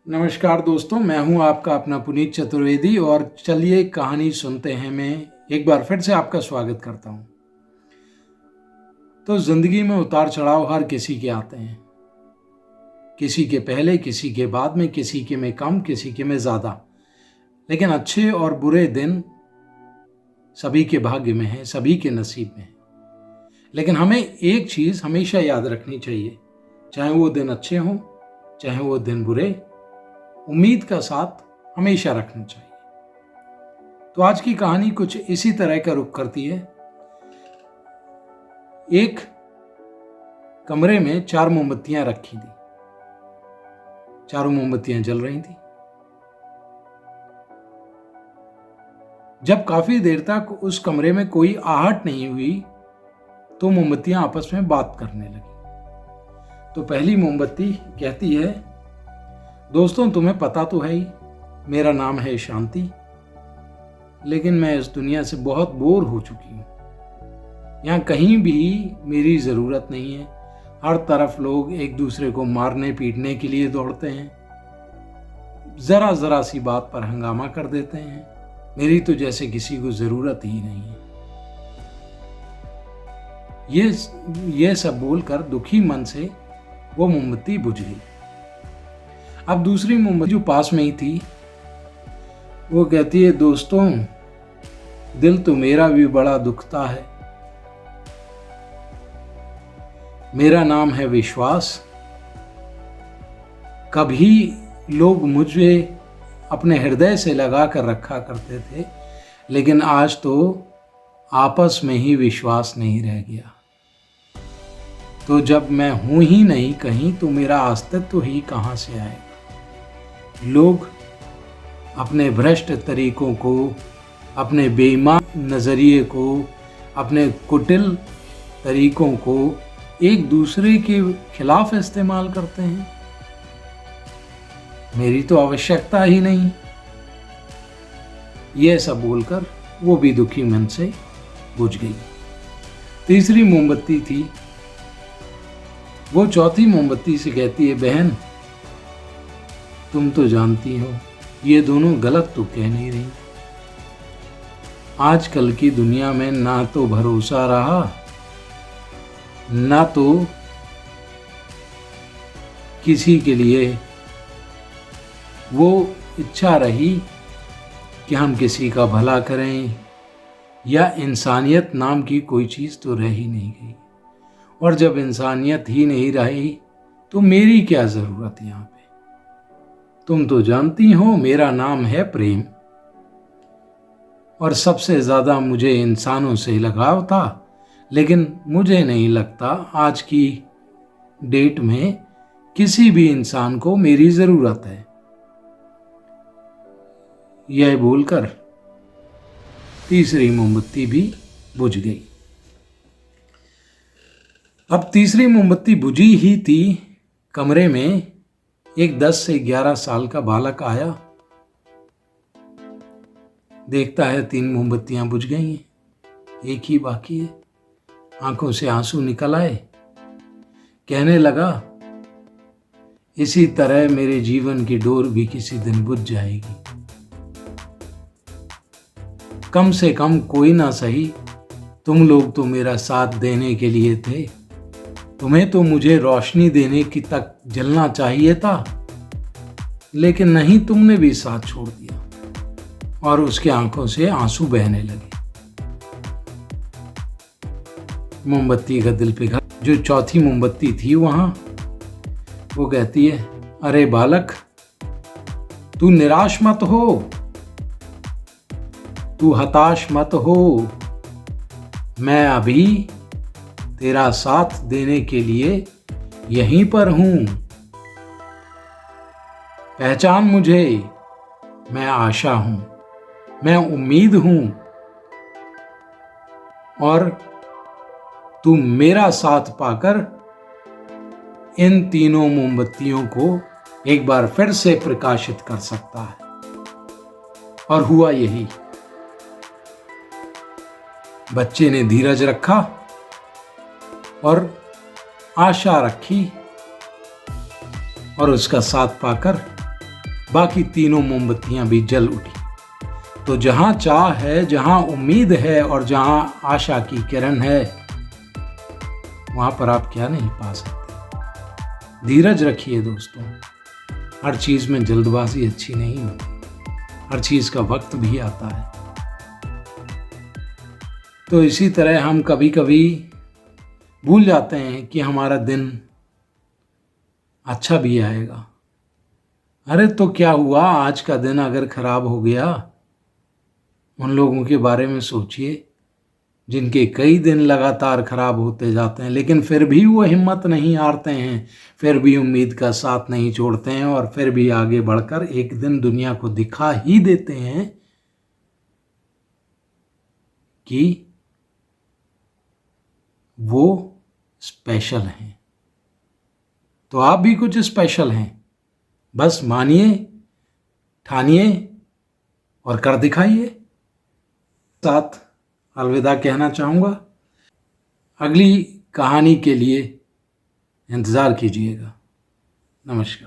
नमस्कार दोस्तों, मैं हूं आपका अपना पुनीत चतुर्वेदी और चलिए कहानी सुनते हैं। मैं एक बार फिर से आपका स्वागत करता हूं। तो जिंदगी में उतार चढ़ाव हर किसी के आते हैं, किसी के पहले, किसी के बाद में, किसी के में कम, किसी के में ज़्यादा। लेकिन अच्छे और बुरे दिन सभी के भाग्य में है, सभी के नसीब में है। लेकिन हमें एक चीज़ हमेशा याद रखनी चाहिए, चाहे वो दिन अच्छे हों, चाहे वो दिन बुरे, उम्मीद का साथ हमेशा रखना चाहिए। तो आज की कहानी कुछ इसी तरह का रुख करती है। एक कमरे में 4 मोमबत्तियां रखी थी। चारों मोमबत्तियां जल रही थी। जब काफी देर तक उस कमरे में कोई आहट नहीं हुई तो मोमबत्तियां आपस में बात करने लगी। तो पहली मोमबत्ती कहती है, दोस्तों तुम्हें पता तो है ही, मेरा नाम है शांति, लेकिन मैं इस दुनिया से बहुत बोर हो चुकी हूँ। यहाँ कहीं भी मेरी ज़रूरत नहीं है। हर तरफ लोग एक दूसरे को मारने पीटने के लिए दौड़ते हैं, ज़रा ज़रा सी बात पर हंगामा कर देते हैं। मेरी तो जैसे किसी को ज़रूरत ही नहीं है। ये सब बोलकर दुखी मन से वो मोमबत्ती बुझ गई। अब दूसरी मोमबत्ती जो पास में ही थी वो कहती है, दोस्तों दिल तो मेरा भी बड़ा दुखता है। मेरा नाम है विश्वास। कभी लोग मुझे अपने हृदय से लगा कर रखा करते थे, लेकिन आज तो आपस में ही विश्वास नहीं रह गया। तो जब मैं हूं ही नहीं कहीं तो मेरा अस्तित्व ही कहां से आएगा। लोग अपने भ्रष्ट तरीकों को, अपने बेईमान नज़रिए को, अपने कुटिल तरीकों को एक दूसरे के खिलाफ इस्तेमाल करते हैं। मेरी तो आवश्यकता ही नहीं। यह सब बोलकर वो भी दुखी मन से बुझ गई। तीसरी मोमबत्ती थी, वो चौथी मोमबत्ती से कहती है, बहन तुम तो जानती हो ये दोनों गलत तो कह नहीं रही। आजकल की दुनिया में ना तो भरोसा रहा, ना तो किसी के लिए वो इच्छा रही कि हम किसी का भला करें, या इंसानियत नाम की कोई चीज़ तो रह ही नहीं गई। और जब इंसानियत ही नहीं रही तो मेरी क्या ज़रूरत यहाँ पे। तुम तो जानती हो मेरा नाम है प्रेम, और सबसे ज़्यादा मुझे इंसानों से लगाव था, लेकिन मुझे नहीं लगता आज की डेट में किसी भी इंसान को मेरी ज़रूरत है। यह बोलकर तीसरी मोमबत्ती भी बुझ गई। अब तीसरी मोमबत्ती बुझी ही थी, कमरे में एक 10 से 11 साल का बालक आया। देखता है 3 मोमबत्तियां बुझ गई हैं, एक ही बाकी है। आंखों से आंसू निकल आए। कहने लगा, इसी तरह मेरे जीवन की डोर भी किसी दिन बुझ जाएगी। कम से कम कोई ना सही, तुम लोग तो मेरा साथ देने के लिए थे। तुम्हें तो मुझे रोशनी देने की तक जलना चाहिए था, लेकिन नहीं, तुमने भी साथ छोड़ दिया। और उसके आंखों से आंसू बहने लगे। मोमबत्ती का दिल पिघल। जो चौथी मोमबत्ती थी वहां, वो कहती है, अरे बालक तू निराश मत हो, तू हताश मत हो। मैं अभी तेरा साथ देने के लिए यहीं पर हूं। पहचान मुझे, मैं आशा हूं, मैं उम्मीद हूं, और तू मेरा साथ पाकर इन तीनों मोमबत्तियों को एक बार फिर से प्रकाशित कर सकता है। और हुआ यही। बच्चे ने धीरज रखा और आशा रखी, और उसका साथ पाकर बाकी तीनों मोमबत्तियां भी जल उठी। तो जहां चाह है, जहां उम्मीद है और जहां आशा की किरण है, वहां पर आप क्या नहीं पा सकते। धीरज रखिए दोस्तों, हर चीज में जल्दबाजी अच्छी नहीं होती, हर चीज का वक्त भी आता है। तो इसी तरह हम कभी कभी भूल जाते हैं कि हमारा दिन अच्छा भी आएगा। अरे तो क्या हुआ, आज का दिन अगर खराब हो गया, उन लोगों के बारे में सोचिए जिनके कई दिन लगातार खराब होते जाते हैं, लेकिन फिर भी वो हिम्मत नहीं हारते हैं, फिर भी उम्मीद का साथ नहीं छोड़ते हैं और फिर भी आगे बढ़कर एक दिन दुनिया को दिखा ही देते हैं कि वो स्पेशल हैं। तो आप भी कुछ स्पेशल हैं, बस मानिए, ठानिए और कर दिखाइए। साथ अलविदा कहना चाहूँगा। अगली कहानी के लिए इंतज़ार कीजिएगा। नमस्कार।